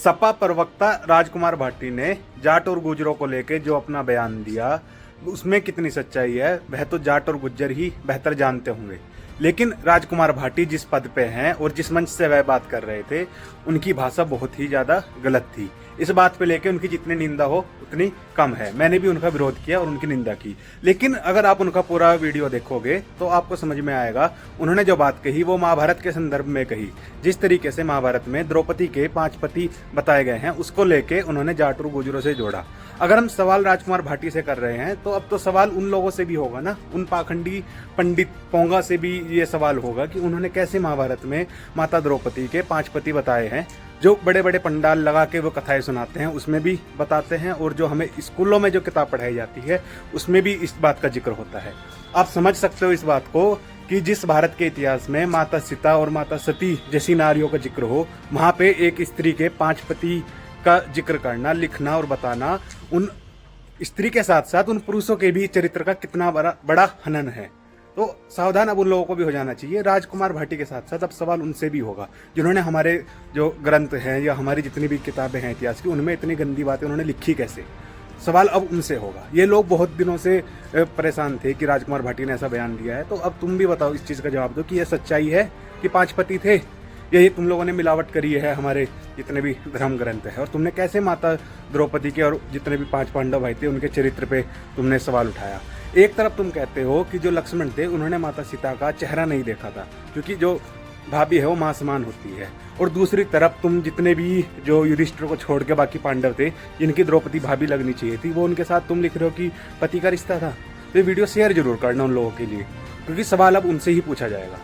सपा प्रवक्ता राजकुमार भाटी ने जाट और गुजरों को लेकर जो अपना बयान दिया उसमें कितनी सच्चाई है वह तो जाट और गुज्जर ही बेहतर जानते होंगे। लेकिन राजकुमार भाटी जिस पद पे हैं और जिस मंच से वह बात कर रहे थे उनकी भाषा बहुत ही ज्यादा गलत थी। इस बात पे लेके उनकी जितनी निंदा हो उतनी कम है। मैंने भी उनका विरोध किया और उनकी निंदा की, लेकिन अगर आप उनका पूरा वीडियो देखोगे तो आपको समझ में आएगा उन्होंने जो बात कही वो महाभारत के संदर्भ में कही। जिस तरीके से महाभारत में द्रौपदी के 5 पति बताए गए हैं उसको लेके उन्होंने जाट और गुजरों से जोड़ा। अगर हम सवाल राजकुमार भाटी से कर रहे हैं तो अब तो सवाल उन लोगों से भी होगा ना, उन पाखंडी पंडित पोंगा से भी ये सवाल होगा कि उन्होंने कैसे महाभारत में माता द्रौपदी के 5 पति बताए हैं। जो बड़े बड़े पंडाल लगा के वो कथाएं सुनाते हैं उसमें भी बताते हैं, और जो हमें स्कूलों में जो किताब पढ़ाई जाती है उसमें भी इस बात का जिक्र होता है। आप समझ सकते हो इस बात को कि जिस भारत के इतिहास में माता सीता और माता सती जैसी नारियों का जिक्र हो, वहां पे एक स्त्री के 5 पति का जिक्र करना, लिखना और बताना उन स्त्री के साथ साथ उन पुरुषों के भी चरित्र का कितना बड़ा हनन है। तो सावधान अब उन लोगों को भी हो जाना चाहिए। राजकुमार भाटी के साथ साथ अब सवाल उनसे भी होगा जिन्होंने हमारे जो ग्रंथ हैं या हमारी जितनी भी किताबें हैं इतिहास की उनमें इतनी गंदी बातें उन्होंने लिखी कैसे। सवाल अब उनसे होगा। ये लोग बहुत दिनों से परेशान थे कि राजकुमार भाटी ने ऐसा बयान दिया है, तो अब तुम भी बताओ, इस चीज़ का जवाब दो कि यह सच्चाई है कि 5 पति थे, यही तुम लोगों ने मिलावट करी है हमारे जितने भी धर्म ग्रंथ है, और तुमने कैसे माता द्रौपदी के और जितने भी 5 पांडव भाई थे उनके चरित्र पे तुमने सवाल उठाया। एक तरफ तुम कहते हो कि जो लक्ष्मण थे उन्होंने माता सीता का चेहरा नहीं देखा था क्योंकि जो भाभी है वो मां समान होती है, और दूसरी तरफ तुम जितने भी जो युधिष्ठिर को छोड़ के बाकी पांडव थे जिनकी द्रौपदी भाभी लगनी चाहिए थी वो उनके साथ तुम लिख रहे हो कि पति का रिश्ता था। तो ये वीडियो शेयर जरूर करना उन लोगों के लिए, क्योंकि सवाल अब उनसे ही पूछा जाएगा।